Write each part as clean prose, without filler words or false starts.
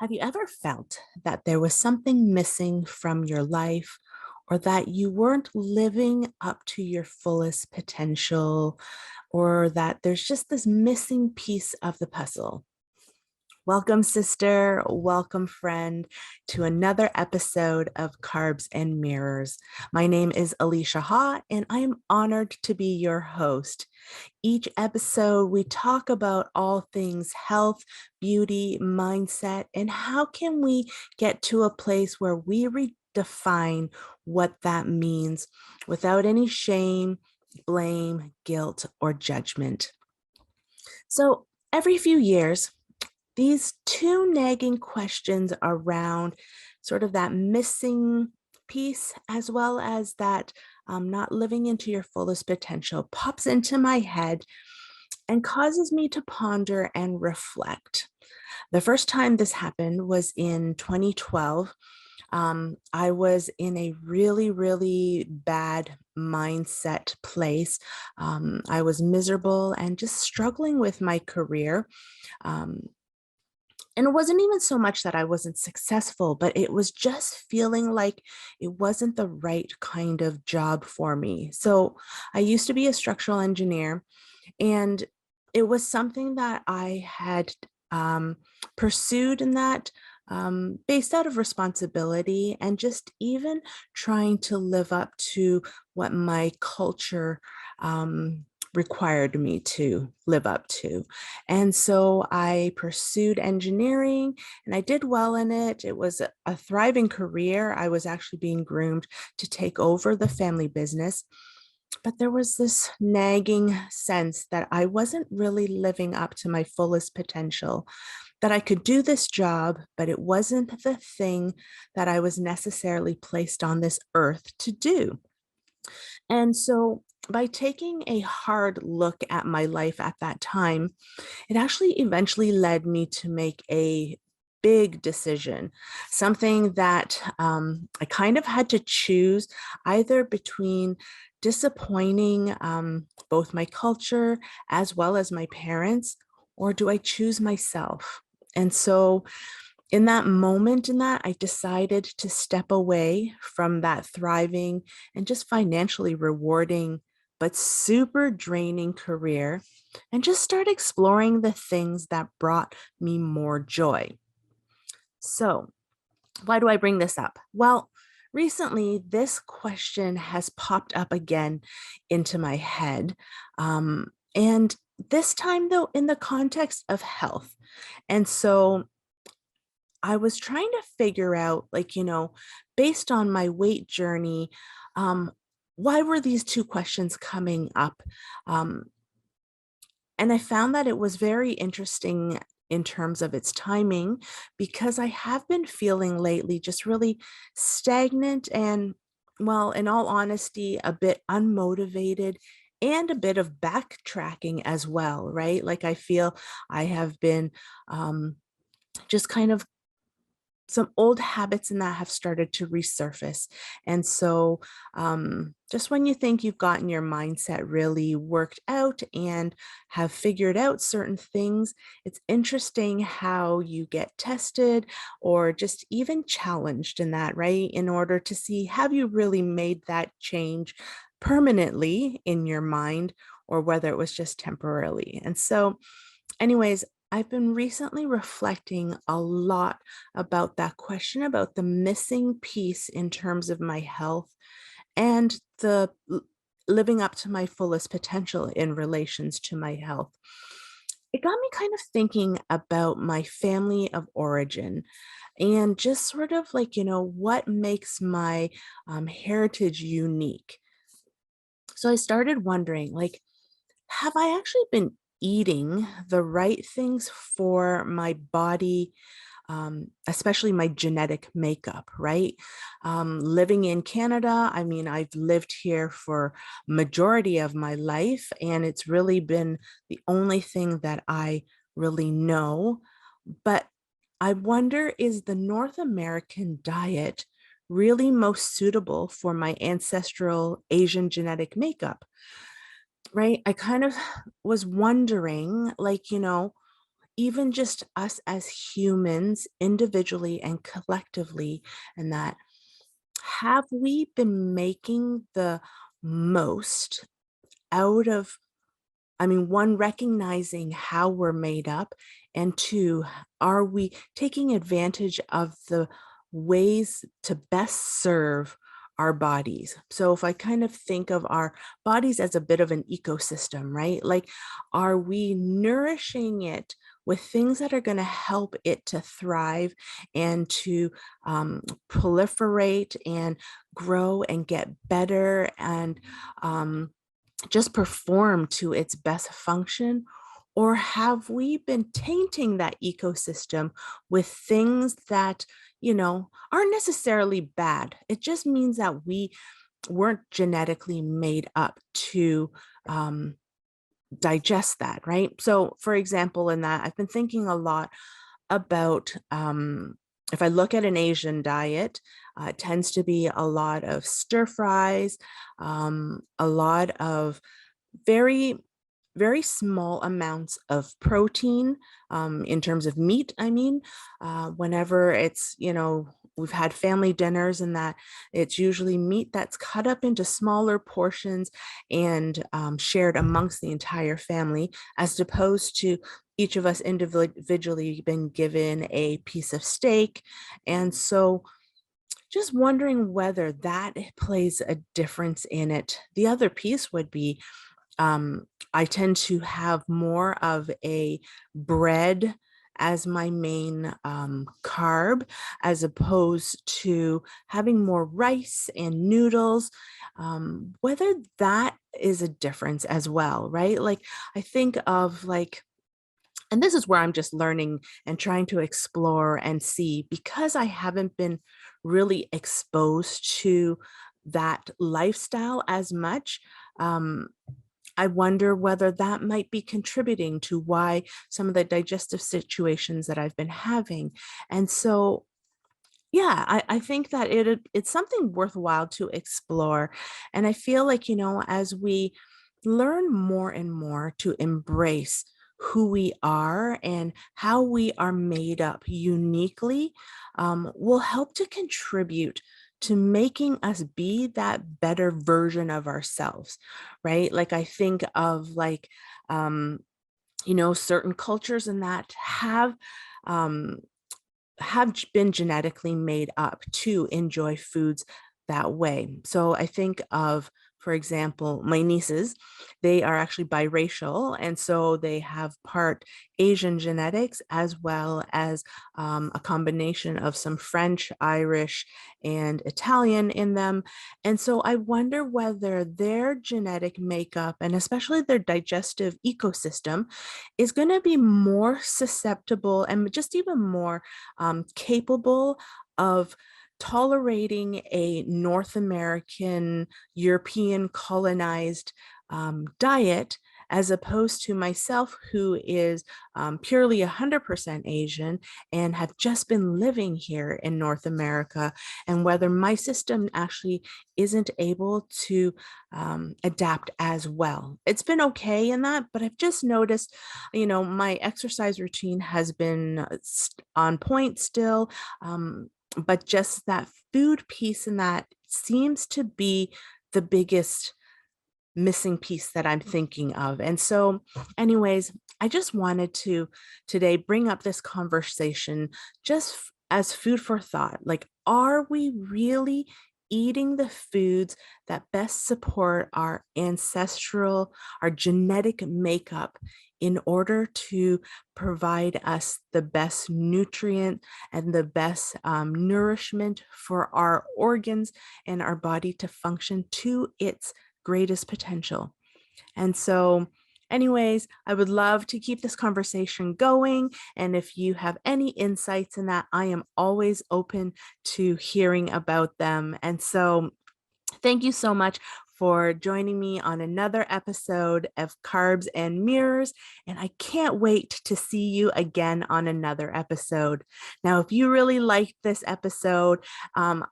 Have you ever felt that there was something missing from your life or that you weren't living up to your fullest potential or that there's just this missing piece of the puzzle? Welcome, sister. Welcome, friend, to another episode of Carbs and Mirrors. My name is Alicia Ha, and I am honored to be your host. Each episode, we talk about all things health, beauty, mindset, and how can we get to a place where we redefine what that means without any shame, blame, guilt, or judgment. So every few years, these two nagging questions around sort of that missing piece, as well as that not living into your fullest potential, pops into my head and causes me to ponder and reflect. The first time this happened was in 2012. I was in a really, really bad mindset place. I was miserable and just struggling with my career. Um, and it wasn't even so much that I wasn't successful, but it was just feeling like it wasn't the right kind of job for me. So I used to be a structural engineer, and it was something that I had pursued in that based out of responsibility and just even trying to live up to what my culture required me to live up to. And so I pursued engineering and I did well in it. It was a thriving career. I was actually being groomed to take over the family business. But there was this nagging sense that I wasn't really living up to my fullest potential, that I could do this job, but it wasn't the thing that I was necessarily placed on this earth to do. And so by taking a hard look at my life at that time, it actually eventually led me to make a big decision, something that I kind of had to choose either between disappointing both my culture as well as my parents, or do I choose myself? And so in that moment, I decided to step away from that thriving and just financially rewarding, but super draining career and just start exploring the things that brought me more joy. So, why do I bring this up? Well, recently, this question has popped up again into my head. And this time, though, in the context of health. And so, I was trying to figure out, based on my weight journey, um, why were these two questions coming up? Um, and I found that it was very interesting in terms of its timing because I have been feeling lately just really stagnant and, well, in all honesty, a bit unmotivated and a bit of backtracking as well, right? Like I feel I have been just kind of some old habits in that have started to resurface. And so just when you think you've gotten your mindset really worked out and have figured out certain things, it's interesting how you get tested or just even challenged in that, right? In order to see, have you really made that change permanently in your mind or whether it was just temporarily. And so anyways, I've been recently reflecting a lot about that question about the missing piece in terms of my health and the living up to my fullest potential in relations to my health. It got me kind of thinking about my family of origin and just sort of what makes my heritage unique. So I started wondering, have I actually been eating the right things for my body, especially my genetic makeup, right? Living in Canada, I mean, I've lived here for majority of my life, and it's really been the only thing that I really know. But I wonder, is the North American diet really most suitable for my ancestral Asian genetic makeup? Right? I kind of was wondering, even just us as humans, individually and collectively, and that have we been making the most out of, I mean, one, recognizing how we're made up, and two, are we taking advantage of the ways to best serve our bodies? So if I kind of think of our bodies as a bit of an ecosystem, right? Like, are we nourishing it with things that are going to help it to thrive and to proliferate and grow and get better and just perform to its best function? Or have we been tainting that ecosystem with things that, aren't necessarily bad? It just means that we weren't genetically made up to digest that, right? So, for example, in that, I've been thinking a lot about if I look at an Asian diet, it tends to be a lot of stir fries, a lot of very, very small amounts of protein in terms of meat. I mean, whenever it's, we've had family dinners and that it's usually meat that's cut up into smaller portions and shared amongst the entire family, as opposed to each of us individually been given a piece of steak. And so just wondering whether that plays a difference in it. The other piece would be I tend to have more of a bread as my main carb, as opposed to having more rice and noodles. Whether that is a difference as well, right? Like, I think of like, and this is where I'm just learning and trying to explore and see, because I haven't been really exposed to that lifestyle as much. I wonder whether that might be contributing to why some of the digestive situations that I've been having. And so, yeah, I think that it's something worthwhile to explore. And I feel like, as we learn more and more to embrace who we are and how we are made up uniquely, will help to contribute to making us be that better version of ourselves, right? Like, I think of like, certain cultures and that um, have been genetically made up to enjoy foods that way. So I think of, for example, my nieces, they are actually biracial. And so they have part Asian genetics as well as a combination of some French, Irish, and Italian in them. And so I wonder whether their genetic makeup and especially their digestive ecosystem is going to be more susceptible and just even more capable of tolerating a North American, European colonized diet, as opposed to myself, who is purely 100% Asian and have just been living here in North America, and whether my system actually isn't able to adapt as well. It's been okay in that, but I've just noticed, my exercise routine has been on point still, but just that food piece in that seems to be the biggest missing piece that I'm thinking of. And so, anyways, I just wanted to today bring up this conversation just as food for thought. Like, are we really eating the foods that best support our ancestral, our genetic makeup in order to provide us the best nutrient and the best nourishment for our organs and our body to function to its greatest potential? And so, anyways, I would love to keep this conversation going. And if you have any insights in that, I am always open to hearing about them. And so, thank you so much for joining me on another episode of Carbs and Mirrors. And I can't wait to see you again on another episode. Now, if you really liked this episode,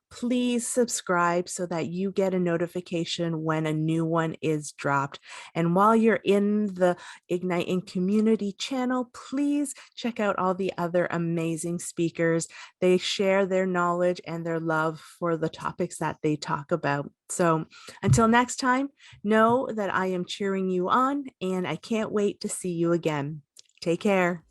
please subscribe so that you get a notification when a new one is dropped. And while you're in the Igniting Community channel, please check out all the other amazing speakers. They share their knowledge and their love for the topics that they talk about. So until next time, know that I am cheering you on and I can't wait to see you again. Take care.